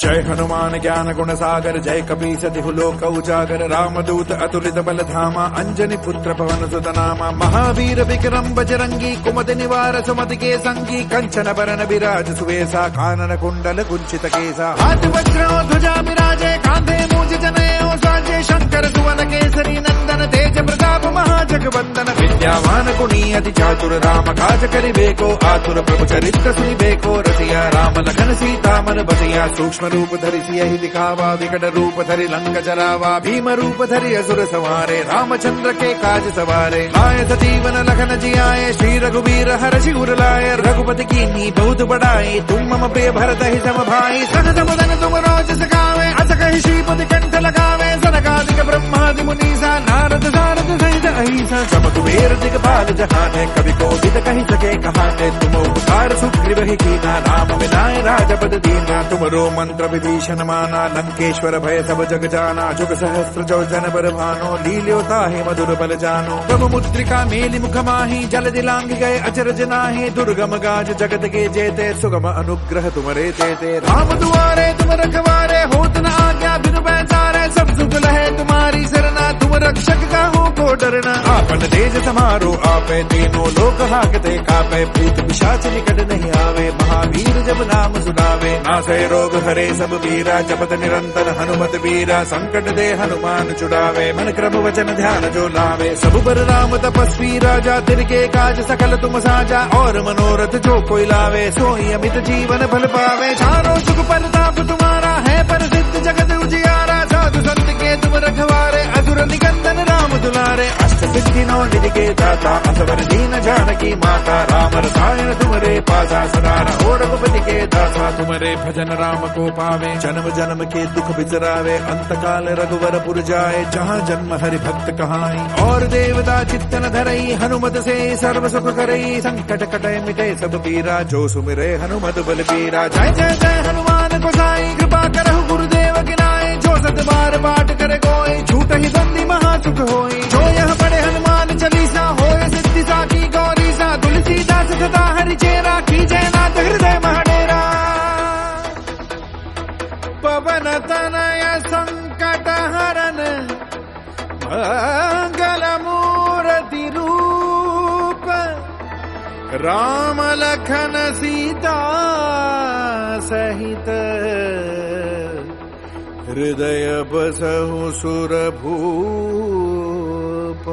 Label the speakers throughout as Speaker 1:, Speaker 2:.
Speaker 1: जय हनुमान ज्ञान गुण सागर जय कपीस तिहु लोक उजागर रामदूत अतुलित बल धामा अंजनी पुत्र पवन सुत नामा महावीर विक्रम बजरंगी कुमति निवार सुमति के संगी कंचन बरन विराज सुवेसा कानन कुंडल कुंचित केसा हाथ वज्र ध्वजा विराजे कांधे मूज जनेऊ साजे शंकर सुवन केसरी नंदन तेज प्रताप महाजगवंदन विद्यावान गुणी अति चातुर राम काज करिबेको आतुर प्रभु चरित्र सुनिबेको रसिया राम लखन सीता मन बसिया सूक्ष्म रूप धरि सियहि दिखावा विकट रूप धरि लंक जरावा भीम रूप धरि असुर संहारे रामचंद्र के काज सवारे आए सजीवन लखन जियाए श्री रघुवीर हर्षि उर लाए रघुपति कीन्ही बहुत बड़ाई तुम मम प्रिय भरत ही सम भाई सहज मदन तुम रोज सखावे अस कहि श्रीपति कंठ लगावे सनकादिक ब्रह्मादि मुनीसा नारद सारद सहित अहिसा सब कुबेर दिगपाल जहाने कवि कोविद कहि सके कहाते तुम उपकार सुग्रीव ही कीना राम मिलाए राजपद दीना तुमरो मंत्र विभीषण माना लंकेश्वर भय सब जग जाना जुग सहस्त्र जो जन बर भानो लील्योता है मधुर बल जानो प्रभु मुद्रिका मेलि मुख माही जल दिलांग गए अचरज नाहि दुर्गम गाज जगत के जेते सुगम अनुग्रह तुमरे तेते राम दुआरे तुम रखवारे होत न आज्ञा बिनु बैसारे सब सुख लहे तुम्हारी सरना तुम रक्षक का हो को डरना आपन तेज समारो आपे तीनों लोक हाकते कापे भूत पिशाच निकट नहीं आवे महावीर जब नाम सुनावे नासै रोग हरे सब वीरा जपत निरंतर हनुमत वीरा संकट दे हनुमान छुड़ावे मन क्रम वचन ध्यान जो लावे सब बर राम तपस्वी राजा तिनके काज सकल तुम साजा और मनोरथ जो कोई लावे सोई अमित जीवन फल पावे चारों सुख परताप तुम्हारा है प्रसिद्ध जगत उजियारा साधु संत के तुम रखवारे असुर निकंदन राम दुलारे अष्ट सिद्धि नौ निधि के दाता असवर दीन जानकी माता राम रसायन तुमरे पासा सदा रहो रघुपति के दासा तुमरे भजन राम को पावे जन्म जन्म के दुख बिसरावे अंत काल रघुवर पुर जाए जहाँ जन्म हरि भक्त कहाई और देवता चित्तन धरई हनुमत से सर्व सुख करई संकट कटे मिटे सब पीरा जो सुमिरे हनुमत बल पीरा जय जय जय हनुमान गोसाई कृपा करहु गुरुदेव गिनाए जो सत बार पाठ करे कोई झूठ ही बंदी महासुख होई जो यह पढ़े हनुमान चालीसा होए सिद्धि साकी गौरी सा तुलसीदास सदा हरि चेरा की जय नाथ हृदय महाडेरा पवन तनय संकट हरन मंगल मूर्ति रूप राम लखन सीता सहित हृदय बसहु सुरभूप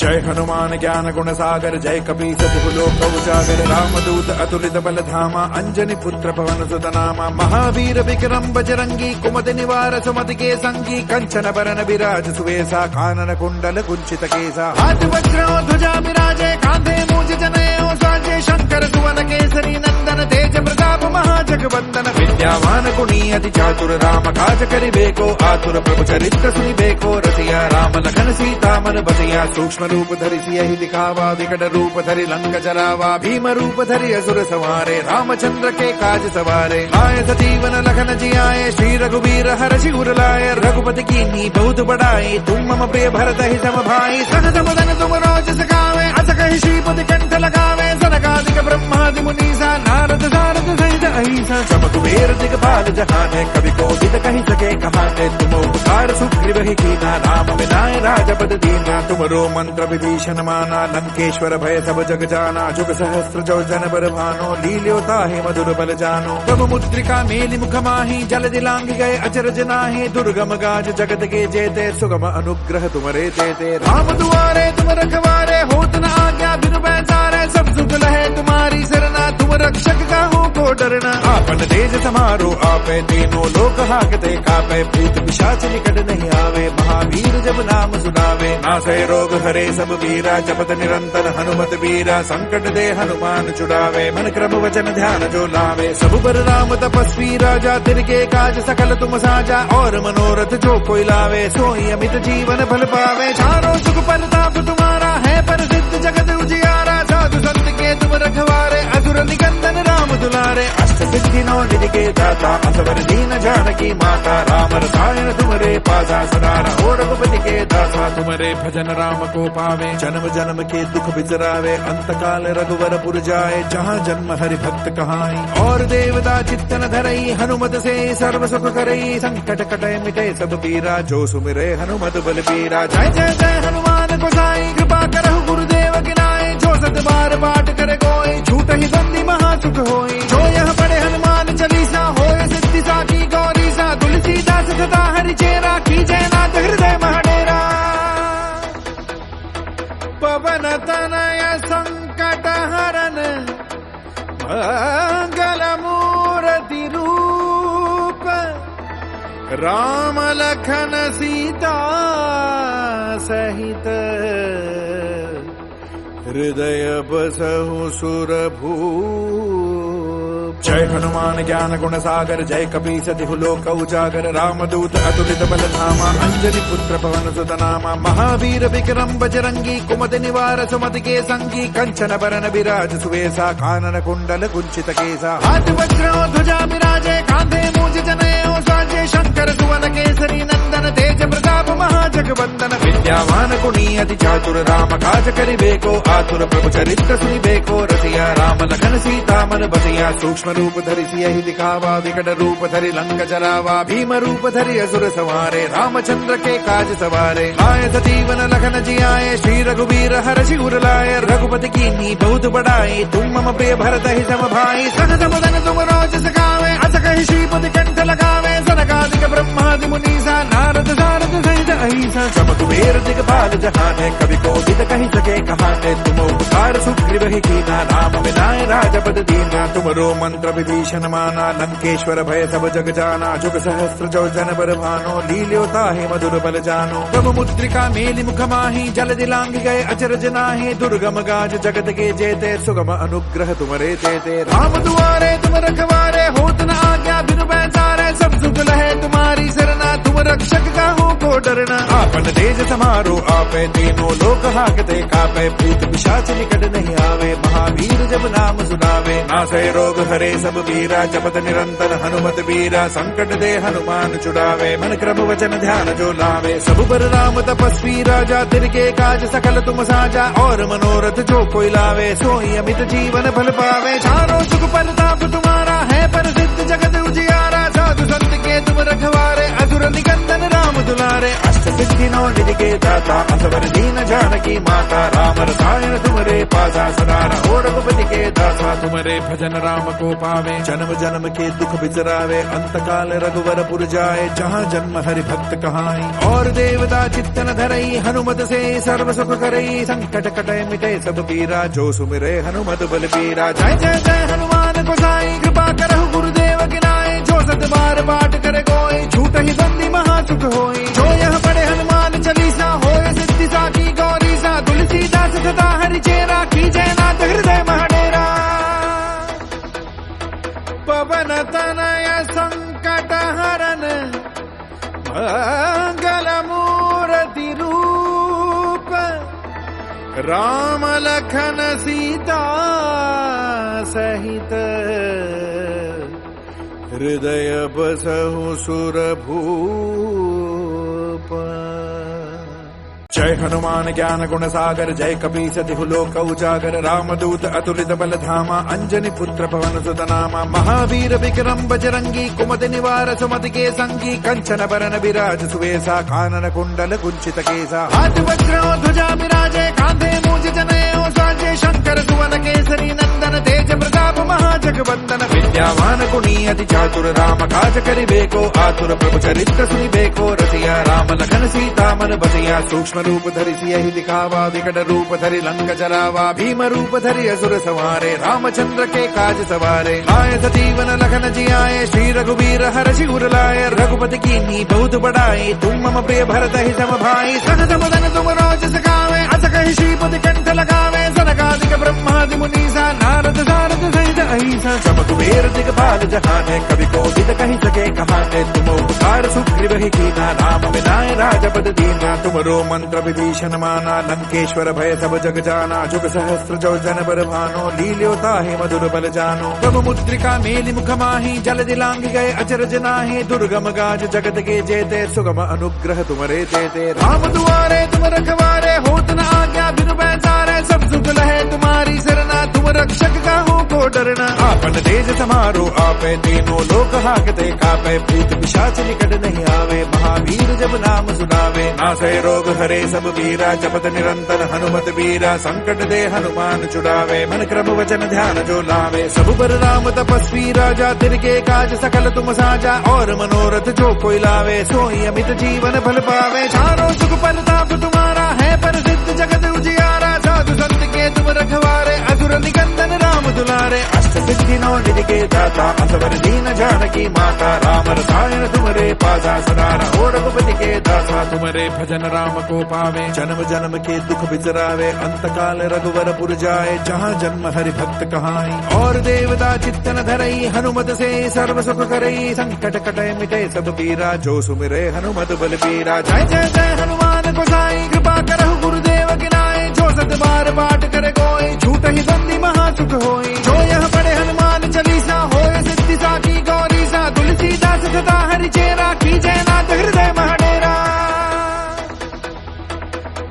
Speaker 1: जय हनुमान ज्ञान गुण सागर जय कपीस तिहु लोक उजागर रामदूत अतुलित बल धामा अंजनी पुत्र पवन सुत नामा महावीर विक्रम बजरंगी कुमति निवार सुमति के संगी कंचन बरन विराज सुवेसा कानन कुंडल कुंचित केसा हाथ वज्र ध्वजा विराजे कांधे मूज जनेऊ साजे शंकर सुवन केसरी नंदन तेज प्रताप महाजगवंदन विद्यावान गुणी अति चातुर राम काज करिबेको आतुर प्रभु चरित्र सुनिबेको रसिया राम लखन सीता मन बसिया सूक्ष्म रूप धरि सियहि दिखावा विकट रूप धरि लंक जरावा भीम रूप धरि असुर संहारे रामचंद्र के काज सवारे आए सजीवन लखन जियाए श्री रघुवीर हर्षि उर लाए रघुपति कीन्ही बहुत बड़ाई तुम मम प्रिय भरत ही सम भाई सहज मदन तुम रोज सखावे अस कहि श्रीपति कंठ लगावे सनकादिक ब्रह्मादि मुनीसा नारद सारद सहित अहिसा सब कुबेर दिगपाल जहाने कवि कोविद कहि सके कहाते तुम उपकार सुग्रीव ही कीना राम मिलाए राजपद दीना तुमरो मंत्र विभीषण माना लंकेश्वर भय सब जग जाना जुग सहस्त्र जो जन बर भानो लील्योता है मधुर बल जानो प्रभु मुद्रिका मेलि मुख माही जल दिलांग गए अचरज नाहि दुर्गम गाज जगत के जेते सुगम अनुग्रह तुमरे तेते राम दुआरे तुम रखवारे होत न आज्ञा बिनु बैसारे सब सुख लहे तुम्हारी सरना तुम रक्षक का हो को डरना आपन तेज समारो आपे तीनों लोक हाकते कापे भूत पिशाच निकट नहीं आवे महावीर जब नाम सुनावे नासै रोग हरे सब वीरा जपत निरंतर हनुमत वीरा संकट दे हनुमान छुड़ावे मन क्रम वचन ध्यान जो लावे सब बर राम तपस्वी राजा तिनके काज सकल तुम साजा और मनोरथ जो कोई लावे सोई अमित जीवन फल पावे चारों सुख परताप तुम्हारा है प्रसिद्ध जगत उजियारा साधु संत के तुम रखवारे असुर निकंदन राम दुलारे अष्ट सिद्धि नौ निधि के दाता असवर दीन जानकी माता राम रसायन तुमरे पासा सदा रहो रघुपति के दासा तुमरे भजन राम को पावे जन्म जन्म के दुख बिसरावे अंत काल रघुवर पुर जाए जहाँ जन्म हरि भक्त कहाई और देवता चित्तन धरई हनुमत से सर्व सुख करई संकट कटय मिटे सब पीरा जो सुमिरे हनुमत बल पीरा जय जय जय हनुमान गोसाई कृपा करहु गुरुदेव गिनाए जो सत बार पाठ करे कोई झूठ ही बंदी महासुख होई जो यह पढ़े हनुमान चालीसा होए सिद्धि साकी गौरी सा तुलसीदास सदा हरि चेरा की जयनाथ हृदय महाडेरा पवन तनय संकट हरन मंगल मूर्ति रूप राम लखन सीता सहित हृदय बसहु सुरभूप जय हनुमान ज्ञान गुण सागर जय कपीस तिहु लोक उजागर रामदूत अतुलित बल धामा अंजनी पुत्र पवन सुत नामा महावीर विक्रम बजरंगी कुमति निवार सुमति के संगी कंचन बरन विराज सुवेसा कानन कुंडल कुंचित केसा हाथ वज्र ध्वजा विराजे कांधे मूज जनेऊ साजे शंकर सुवन केसरी नंदन तेज प्रताप महाजगवंदन विद्यावान गुणी अति चातुर राम काज करिबेको आतुर प्रभु चरित्र सुनिबेको रसिया राम लखन सीता मन बसिया सूक्ष्म रूप धरि सियहि दिखावा विकट रूप धरि लंक जरावा भीम रूप धरि असुर संहारे रामचंद्र के काज सवारे आए सजीवन लखन जियाए श्री रघुवीर हरषि उर लाए रघुपति कीन्ही बहुत बड़ाई तुम मम प्रिय भरत ही सम भाई सहज बदन तुम रोज सखावे अस कहि श्रीपति कंठ लगावे सनकादिक ब्रह्मादि मुनीसा नारद सारद सहित अहिसा सम कुबेर दिगपाल जहाने कवि कोविद कहि सके कहाते तुम उपकार सुग्रीव ही कीना राम विनाय राजपद दीना तुमरो मंत्र विभीषण माना लंकेश्वर भय सब जग जाना जुग सहस्त्र जो जन बर भानो लील्योता है मधुर बल जानो प्रभु मुद्रिका मेलि मुख माही जल दिलांग गए अचरज नाहि दुर्गम गाज जगत के जेते सुगम अनुग्रह तुमरे तेते राम दुआरे तुम रखवारे होत न आज्ञा बिनु पैसारे सब सुख लहे तुम्हारी सरना तुम रक्षक का हो को डरना आपन तेज समारो आपे तीनों लोक हाकते कापे भूत पिशाच निकट नहीं आवे महावीर जब नाम सुनावे नासै रोग हरे सब वीरा जपत निरंतर हनुमत वीरा संकट दे हनुमान छुड़ावे मन क्रम वचन ध्यान जो लावे सब पर राम तपस्वी राजा तिनके काज सकल तुम साजा और मनोरथ जो कोई लावे सोई अमित जीवन फल पावे चारों सुख परताप तुम्हारा है प्रसिद्ध जगत उजियारा साधु संत के तुम रखवारे असुर निकंदन राम दुलारे अष्ट सिद्धि नौ निधि के दाता असवर दीन जानकी माता राम रसायन तुमरे पासा सदा रहो रघुपति के दासा तुमरे भजन राम को पावे जन्म जन्म के दुख बिसरावे अंत काल रघुवर पुर जाए जहाँ जन्म हरि भक्त कहाई और देवता चित्तन धरई हनुमत से सर्व सुख करई संकट कटय मिटे सब पीरा जो सुमिरे हनुमत बल पीरा जय जय जय हनुमान गोसाई कृपा करहु गुरुदेव गिनाए जो सत बार पाठ करे कोई झूठ ही बंदी महासुख होई जो यह पढ़े हनुमान चालीसा होए सिद्धि साकी गौरी सा तुलसीदास सदा हरि चेरा की जयनाथ हृदय महाडेरा पवन तनय संकट हरन मंगल मूर्ति रूप राम लखन सीता सहित हृदय बसहु सुरभूप जय हनुमान ज्ञान गुण सागर जय कपीस तिहु लोक उजागर रामदूत अतुलित बल धामा अंजनी पुत्र पवन सुत नामा महावीर विक्रम बजरंगी कुमति निवार सुमति के संगी कंचन बरन विराज सुवेसा कानन कुंडल कुंचित केसा हाथ वज्र ध्वजा विराजे कांधे मूज जनेऊ साजे शंकर सुवन केसरी नंदन तेज प्रताप महाजगवंदन विद्यावान गुणी अति चातुर राम काज करिबेको आतुर प्रभु चरित्र सुनिबेको रसिया राम लखन सीता मन बसिया सूक्ष्म रूप धरि सियहि दिखावा विकट रूप धरि लंक जरावा भीम रूप धरि असुर संहारे रामचंद्र के काज सवारे आए सजीवन लखन जियाए श्री रघुवीर हरषि उर लाए रघुपति कीन्ही बहुत बड़ाई तुम मम प्रिय भरत ही सम भाई सहज बदन तुम रोज सखावे अस कहि श्रीपति कंठ लगावे सनका सनकादिक ब्रह्मादि मुनीसा नारद सारद सहित अहिसा सब कुबेर दिगपाल जहाने कवि को विद कही सके कहाने तुम उपकार सुग्रीव ही कीना राम विनाय राजपद दीना तुमरो मंत्र विभीषण माना लंकेश्वर भय सब जग जाना जुग सहस्त्र जो जन बर भानो लील्योता है मधुर बल जानो प्रभु मुद्रिका मेलि मुख माही जल दिलांग गए अचरज नाहि दुर्गम गाज जगत के जेते सुगम अनुग्रह तुमरे तेते राम दुआरे तुम रखवारे होत न आज्ञा बिनु बैसारे सब सुख लहे तुम्हारी सरना तुम रक्षक का हो को डरना आपन तेज समारो आपे तीनों लोक हाकते कापे भूत पिशाच निकट नहीं आवे महावीर जब नाम सुनावे नासै रोग हरे सब वीरा जपत निरंतर हनुमत वीरा संकट दे हनुमान छुड़ावे मन क्रम वचन ध्यान जो लावे सब पर राम तपस्वी राजा तिनके काज सकल तुम साजा और मनोरथ जो कोई लावे सोई अमित जीवन फल पावे चारों सुख परताप तुम्हारा है प्रसिद्ध जगत उजियारा साधु संत के तुम रखवारे असुर निकंदन राम दुलारे अष्ट सिद्धि नौ निधि के दाता असवर दीन जानकी माता राम रसायन तुमरे पासा सदा रहो रघुपति के दासा तुमरे भजन राम को पावे जन्म जन्म के दुख बिसरावे अंत काल रघुवर पुर जाए जहाँ जन्म हरि भक्त कहाई और देवता चित्तन धरई हनुमत से सर्व सुख करई संकट कटे मिटे सब पीरा जो सुमिरे हनुमत बल पीरा जय जय जय हनुमान गोसाई कृपा करहु गुरुदेव गिनाए जो सत बार पाठ करे कोई झूठ ही बंदी महासुख होई जो यह पढ़े हनुमान चालीसा होए सिद्धि साकी गौरी सा तुलसीदास सदा हरि चेरा की जयनाथ हृदय महाडेरा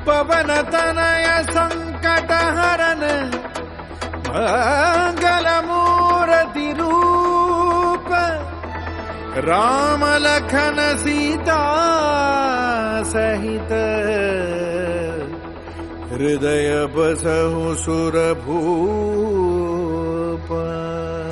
Speaker 1: पवन तनय संकट हरन मंगल मूर्ति रूप राम लखन सीता सहित हृदय बसहु सुरभूप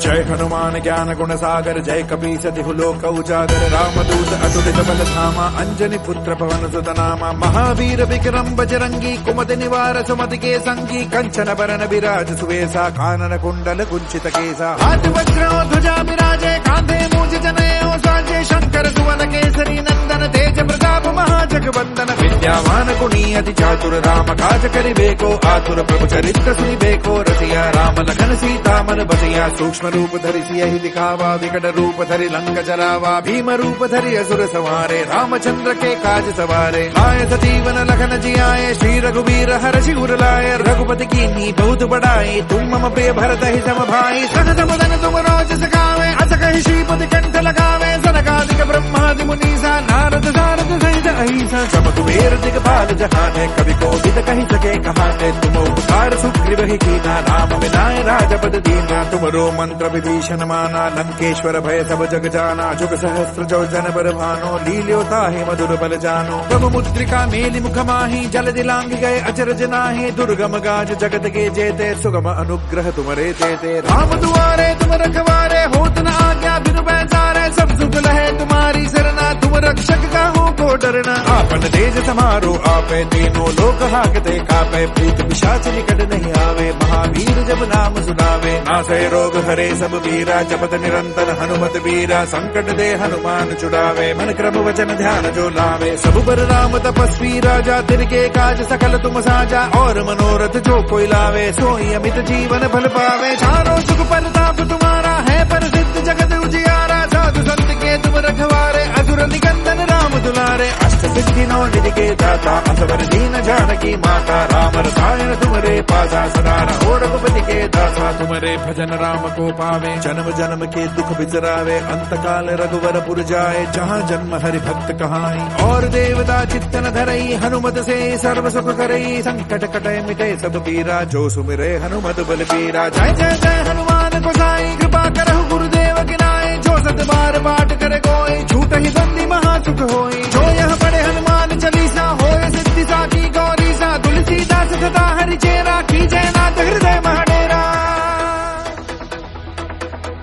Speaker 1: जय हनुमान ज्ञान गुण सागर जय कपीस तिहु लोक उजागर रामदूत अतुलित बल धामा अंजनी पुत्र पवन सुत नामा महावीर विक्रम बजरंगी कुमति निवार सुमति के संगी कंचन बरन विराज सुवेसा कानन कुंडल कुंचित केसा हाथ वज्र ध्वजा विराजे कांधे मूज जनेऊ साजे शंकर सुवन केसरी नंदन तेज प्रताप महाजगवंदन विद्यावान गुणी अति चातुर राम काज करिबेको आतुर प्रभु चरित्र सुनिबेको रसिया राम लखन सीता मन बसिया सूक्ष्म रूप धरि सियहि दिखावा विकट रूप धरि लंक जरावा भीम रूप धरि असुर संहारे रामचंद्र के काज सवारे आए सजीवन लखन जियाए श्री रघुवीर हर्षि उर लाए रघुपति कीन्ही बहुत बड़ाई तुम मम प्रिय भरत ही सम भाई सहज बदन तुम रोज सखावे अस कहि श्रीपति कंठ लगावे सनकादिक ब्रह्मादि मुनीसा नारद सारद सहित अहिसा सब कुबेर दिगपाल जहाने कवि को विद कही सके कहाने तुम उपकार सुग्रीव ही कीना राम विनाय राजपद दीना तुमरो मंत्र विभीषण माना लंकेश्वर भय सब जग जाना जुग सहस्त्र जो जन बर भानो लील्योता है मधुर बल जानो प्रभु मुद्रिका मेलि मुख माही जल दिलांग गए अचरज नाहि दुर्गम गाज जगत के जेते सुगम अनुग्रह तुमरे तेते राम दुआरे तुम रखवारे होत न आज्ञा बिनु बैसारे सब सुख लहे तुम्हारी सरना तुम रक्षक का हो को डरना आपन तेज समारो आपे तीनों लोक हाकते कापे भूत पिशाच निकट नहीं आवे महावीर जब नाम सुनावे नासै रोग हरे सब वीरा जपत निरंतर हनुमत वीरा संकट दे हनुमान छुड़ावे मन क्रम वचन ध्यान जो लावे सब पर राम तपस्वी राजा तिनके काज सकल तुम साजा और मनोरथ जो कोई लावे सोई अमित जीवन फल पावे चारों सुख परताप तुम्हारा है प्रसिद्ध जगत उजियारा साधु संत के तुम रखवारे असुर निकंदन राम दुलारे अष्ट सिद्धि नौ निधि के दाता असवर दीन जानकी माता राम रसायन तुमरे पासा सदा रहो रघुपति के दासा तुमरे भजन राम को पावे जन्म जन्म के दुख बिसरावे अंत काल रघुवर पुर जाए जहाँ जन्म हरि भक्त कहाई और देवता चित्तन धरई हनुमत से सर्व सुख करई संकट कटे मिटे सब पीरा जो सुमिरे हनुमत बल पीरा जय जय जय हनुमान गोसाई कृपा करहु गुरुदेव गिनाए जो सत बार पाठ करे कोई झूठ ही बंदी महासुख होई जो यह पढ़े हनुमान चालीसा होए सिद्धि साकी गौरी सा तुलसीदास सदा हरि चेरा की जयनाथ हृदय महाडेरा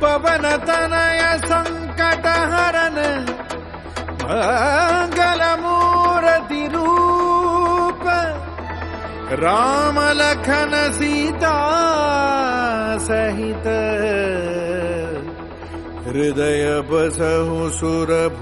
Speaker 1: पवन तनय संकट हरन मंगल मूर्ति रूप राम लखन सीता सहित हृदय बसहु सुरभूप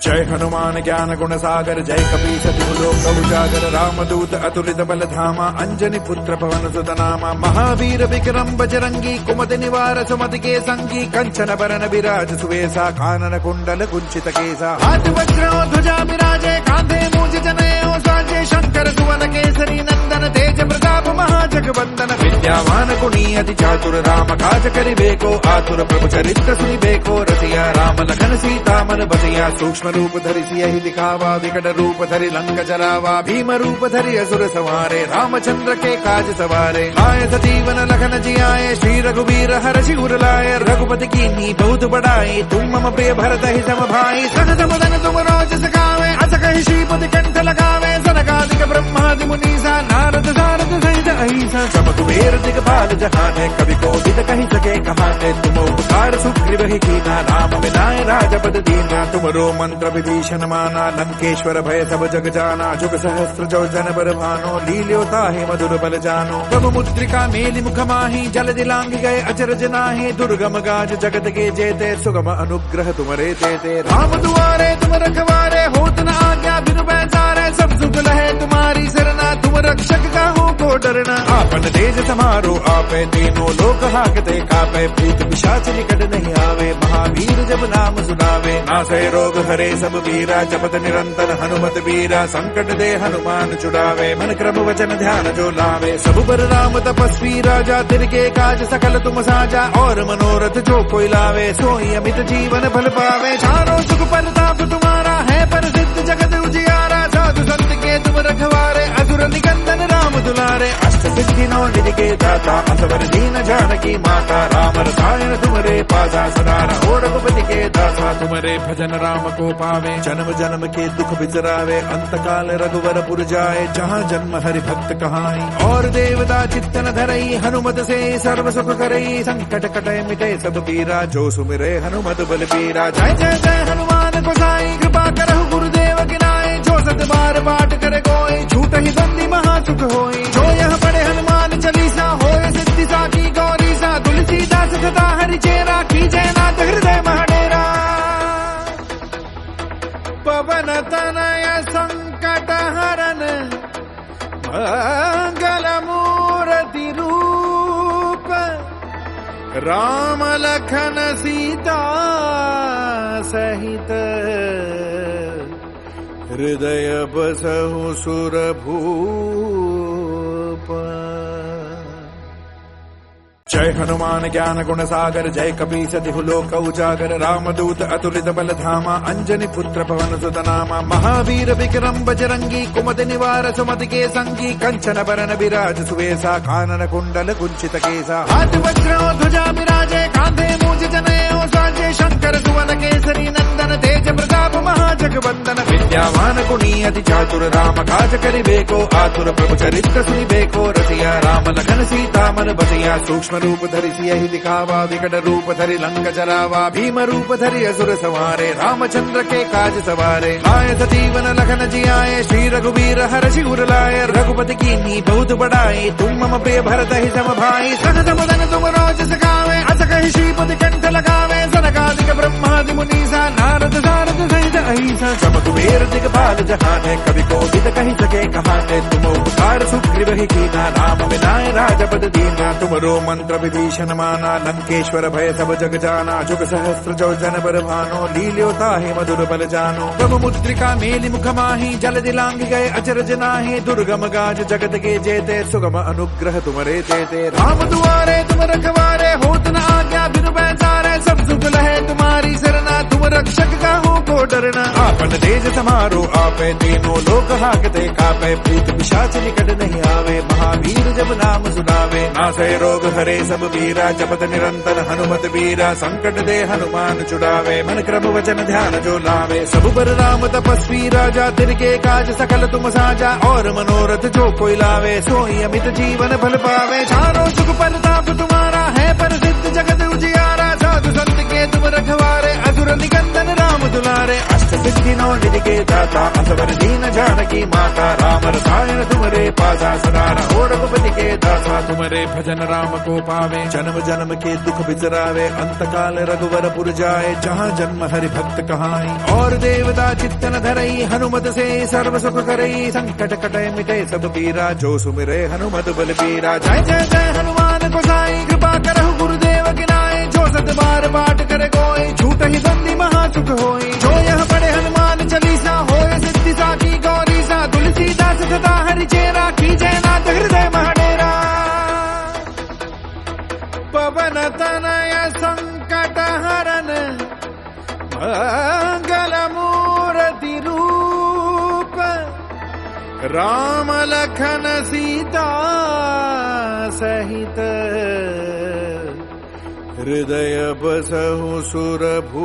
Speaker 1: जय हनुमान ज्ञान गुण सागर जय कपीस तिहु लोक उजागर रामदूत अतुलित बल धामा अंजनी पुत्र पवन सुत नामा महावीर विक्रम बजरंगी कुमति निवार सुमति के संगी कंचन बरन विराज सुवेशा कानन कुंडल कुंचित केसा हाथ वज्र ध्वजा विराजे कांधे मूज जनेऊ साजे शंकर सुवन केसरी नंदन तेज प्रताप महाजगवंदन विद्यावान गुणी अति चातुर राम काज करिबेको आतुर प्रभु चरित्र सुनिबेको रसिया राम लखन सीता मन बसिया सूक्ष्म रूप धरि सियहि दिखावा विकट रूप धरि लंक जरावा भीम रूप धरि असुर संहारे रामचंद्र के काज सवारे आए सजीवन लखन जियाए श्री रघुवीर हर्षि उर लाए रघुपति कीन्ही बहुत बड़ाई तुम मम प्रिय भरत ही सम भाई सहज मदन तुम रोज सखावे अस कहि श्रीपति कंठ लगावे सनकादिक ब्रह्मादि मुनीसा नारद सारद सहित अहिसा सब कुबेर दिगपाल जहाने कवि कोविद कहि सके कहाने तुम उपकार सुग्रीव ही कीना राम मिलाए राजपद दीना तुमरो मंत्र विभीषण माना लंकेश्वर भय सब जग जाना जुग सहस्त्र जो जन बर भानो लील्योता है मधुर बल जानो प्रभु मुद्रिका मेलि मुख माही जल दिलांग गए अचरज नाहि दुर्गम गाज जगत के जेते सुगम अनुग्रह तुमरे तेते राम दुआरे तुम रखवारे होत न आज्ञा बिनु पैसारे सब सुख लहे तुम्हारी सरना तुम रक्षक काहू को डरना आपन तेज समारो आपे तीनों लोक हाकते कापे भूत पिशाच निकट नहीं आवे महावीर जब नाम सुनावे नासै रोग हरे सब वीरा जपत निरंतर हनुमत वीरा संकट दे हनुमान छुड़ावे मन क्रम वचन ध्यान जो लावे सब पर राम तपस्वी राजा तिनके काज सकल तुम साजा और मनोरथ जो कोई लावे सोई अमित जीवन फल पावे चारों सुख परताप तुम्हारा है प्रसिद्ध जगत उजियारा साधु संत के तुम रखवारे असुर निकंदन राम दुलारे अष्ट सिद्धि नौ निधि के दाता असवर दीन जानकी माता राम रसायन तुमरे पासा सदा रहो रघुपति के दासा तुमरे भजन राम को पावे जन्म जन्म के दुख बिसरावे अंत काल रघुवर पुर जाए जहाँ जन्म हरि भक्त कहाई और देवता चित्तन धरई हनुमत से सर्व सुख करई संकट कटे मिटे सब पीरा जो सुमिरे हनुमत बल पीरा जय जय जय हनुमान गोसाई कृपा करहु गुरुदेव गिनाए जो सत बार पाठ करे कोई झूठ ही बंदी महासुख होई जो यह पढ़े हनुमान चालीसा होए सिद्धि साखी गौरी सा तुलसीदास सदा हरि चेरा की जयनाथ हृदय महडेरा पवन तनय संकट हरन मंगल मूर्ति रूप राम लखन सीता सहित हृदय बसहु सुर भूप जय हनुमान ज्ञान गुण सागर जय कपीस तिहु लोक उजागर रामदूत अतुलित बल धामा अंजनी पुत्र पवन सुत नामा महावीर विक्रम बजरंगी कुमति निवार सुमति के संगी कंचन बरन विराज सुवेशा कानन कुंडल कुंचित केसा हाथ वज्र ध्वजा विराजे कांधे मूज जनेऊ साजे शंकर सुवन केसरी नंदन तेज प्रताप महाजगवंदन विद्यावान गुणी अति चातुर राम काज करिबेको आतुर प्रभु चरित्र सुनिबेको रसिया राम लखन सीता मन बसिया सूक्ष्म रूप धरि सियहि दिखावा विकट रूप धरि लंक जरावा भीम रूप धरि असुर संहारे रामचंद्र के काज सवारे आए सजीवन लखन जियाए श्री रघुवीर हर्षि उर लाए रघुपति कीन्ही बहुत बड़ाई तुम मम प्रिय भरत ही सम भाई सहज मदन तुम रोज सखावे अस कहि श्रीपति कंठ लगावे सनकादिक ब्रह्मादि मुनीसा नारद सारद सहित अहिसा सब कुबेर दिगपाल जहाने कवि कोविद कहि सके कहाने तुम उपकार सुग्रीव ही कीना राम मिलाए राजपद दीना तुमरो मंत्र विभीषण माना लंकेश्वर भय सब जग जाना जुग सहस्त्र जो जन बर भानो लील्योता है मधुर बल जानो प्रभु मुद्रिका मेलि मुख माही जल दिलांग गए अचरज नाहि दुर्गम गाज जगत के जेते सुगम अनुग्रह तुमरे तेते राम दुआरे तुम रखवारे होत न आज्ञा बिनु पैसारे सब सुख लहे तुम्हारी सरना तुम रक्षक काहू को डरना आपन तेज समारो आपे तीनों लोक हाकते कापे भूत पिशाच निकट नहीं आवे महावीर जब नाम सुनावे नासै रोग हरे सब वीरा जपत निरंतर हनुमत वीरा संकट दे हनुमान छुड़ावे मन क्रम वचन ध्यान जो लावे सब पर राम तपस्वी राजा तिनके काज सकल तुम साजा और मनोरथ जो कोई लावे सोई अमित जीवन फल पावे चारों सुख परताप तुम्हारा है प्रसिद्ध जगत उजियारा साधु संत के तुम रखवारे असुर निकंदन राम दुलारे अष्ट सिद्धिनो निधि के दाता असवर दीन जानकी माता राम रसायन तुमरे पासा सदा रहो रघुपति के दासा तुमरे भजन राम को पावे जन्म जन्म के दुख बिसरावे अंत काल रघुवर पुर जाए जहाँ जन्म हरि भक्त कहाई और देवता चित्तन धरई हनुमत से सर्व सुख करई संकट कटे मिटे सब पीरा जो सुमिरे हनुमत बल पीरा जय जय जय हनुमान गोसाई कृपा करहु गुरुदेव गिनाए जो सत बार पाठ करे कोई झूठ ही बंदी महासुख होई जो यह पढ़े हनुमान चालीसा होय सिद्धि साकी गौरी सा तुलसीदास सदा हरि चेरा की जयनाथ हृदय महडेरा पवन तनय संकट हरन मंगल मूर्ति रूप राम लखन सीता सहित हृदय बसहु सुरभूप।